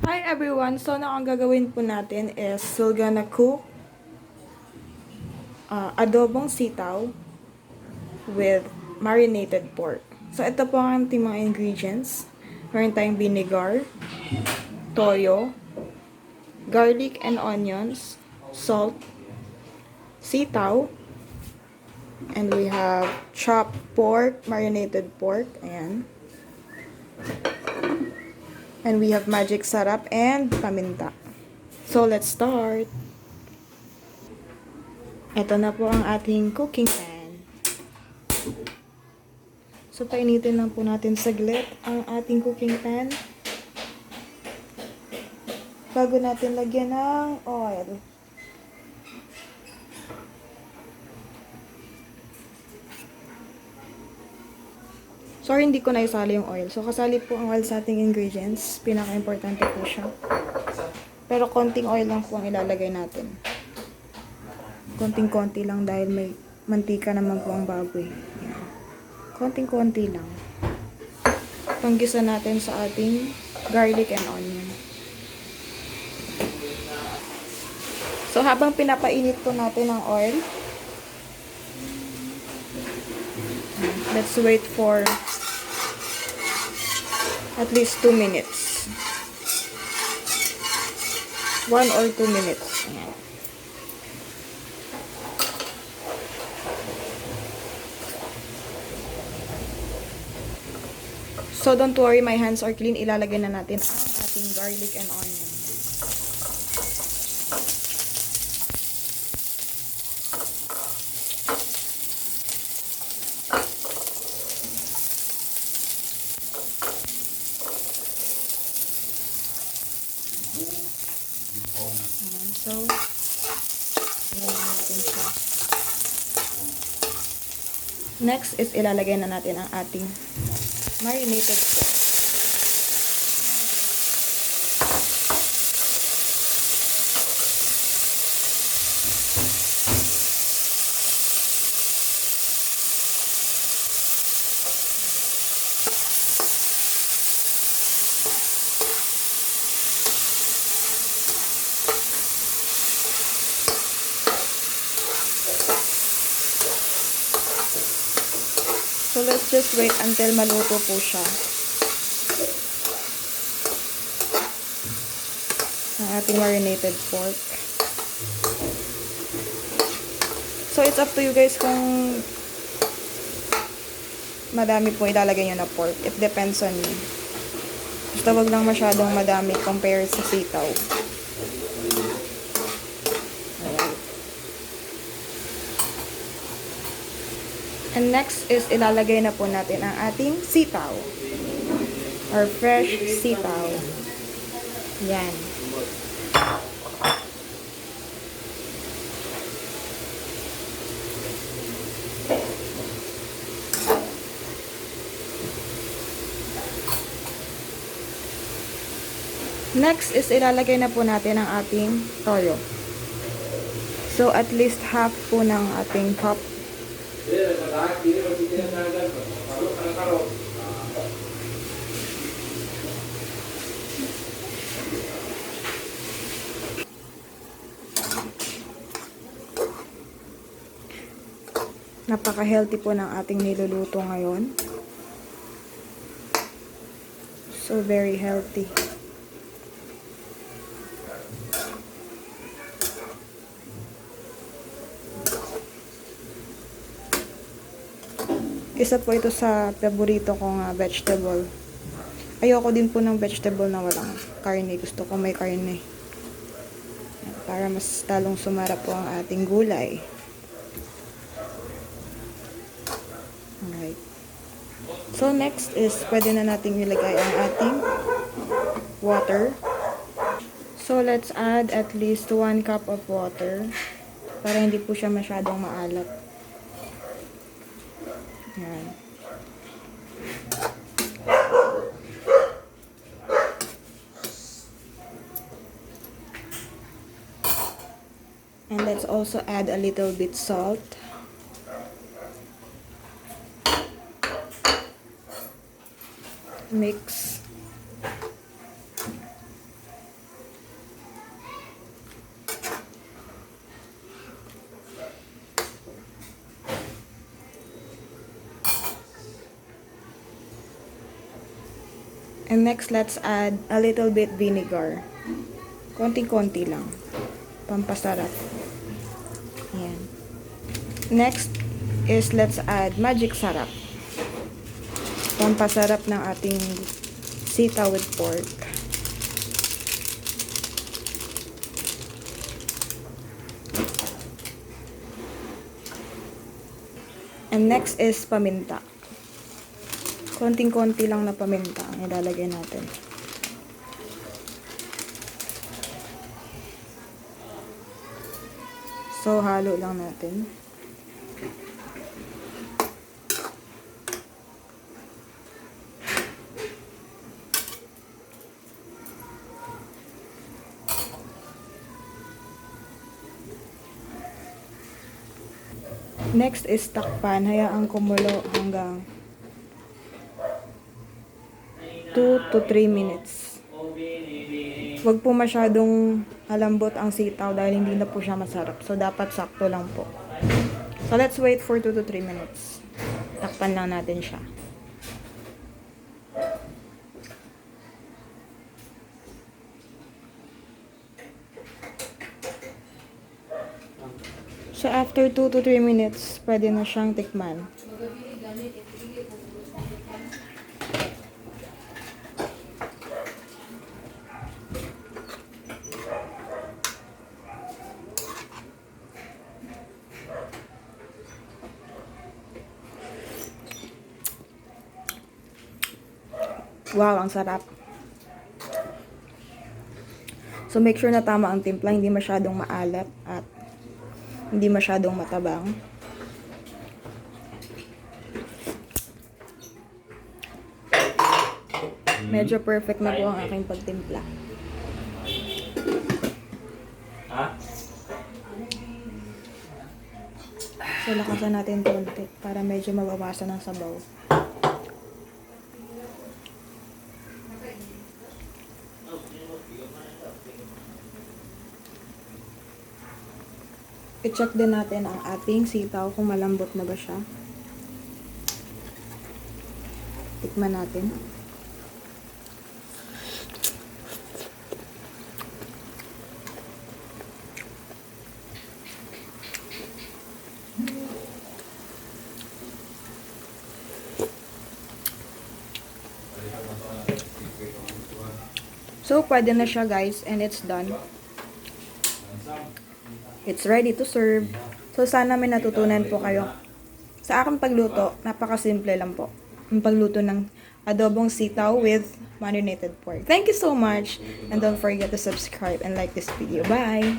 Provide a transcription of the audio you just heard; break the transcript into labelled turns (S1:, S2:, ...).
S1: Hi everyone! So na ang gagawin po natin is we're gonna cook adobong sitaw with marinated pork. So ito po ang ating mga ingredients. Meron tayong vinegar, toyo, garlic and onions, salt, sitaw, and we have chopped pork, marinated pork, ayan. And we have magic sarap and paminta. So let's start! Ito na po ang ating cooking pan. So, painitin lang po natin saglit ang ating cooking pan bago natin lagyan ng oil. Sorry, hindi ko na isali yung oil. So, kasali po ang oil sa ating ingredients. Pinaka-importante po siya. Pero, konting oil lang po ang ilalagay natin. Konting-konti lang dahil may mantika naman po ang baboy. Yan. Konting-konti lang. Panggisa natin sa ating garlic and onion. So, habang pinapainit po natin ang oil, let's wait for at least 2 minutes. 1 or 2 minutes. Ayan. So, don't worry, my hands are clean. Ilalagay na natin ang ating garlic and onion. So, ayan natin siya. Next is ilalagay na natin ang ating marinated pork. So, let's just wait until maluto po siya. Ang ating marinated pork. So, it's up to you guys kung madami po ilalagay nyo na pork. It depends on you. Basta wag lang masyadong madami compared sa sitaw. And next is ilalagay na po natin ang ating sitaw. Or fresh sitaw. Yan. Next is ilalagay na po natin ang ating toyo. So at least half po ng ating cup. Napaka-healthy po ng ating niluluto ngayon. So very healthy. Isa po ito sa paborito kong vegetable. Ayoko din po ng vegetable na walang karne. Gusto ko may karne. Para mas talong sumarap po ang ating gulay. Alright. So next is pwede na nating ilagay ang ating water. So let's add at least 1 cup of water para hindi po siya masyadong maalat. Yan. And let's also add a little bit salt. Mix. And next, let's add a little bit vinegar. Konting-konti lang. Pampasarap. Ayan. Next is let's add magic sarap. Pampasarap ng ating sitaw with pork. And next is paminta. Konting-konti lang na paminta ang ilalagay natin. So, halo lang natin. Next is takpan. Hayaan kumulo hanggang 2 to 3 minutes. Huwag po masyadong malambot ang sitaw dahil hindi na po siya masarap. So, dapat sakto lang po. So, let's wait for 2 to 3 minutes. Takpan lang natin siya. So, after 2 to 3 minutes, pwede na siyang tikman. Wow, ang sarap. So, make sure na tama ang timpla, hindi masyadong maalat at hindi masyadong matabang. Medyo perfect na po ang aking pagtimpla. So, lakasan natin konti para medyo mabawasan ang sabaw. I-check din natin ang ating sitaw kung malambot na ba siya. Tikman natin. So, pwede na siya guys and it's done. It's ready to serve. So, sana may natutunan po kayo. Sa aking pagluto, napakasimple lang po. Ang pagluto ng adobong sitaw with marinated pork. Thank you so much. And don't forget to subscribe and like this video. Bye!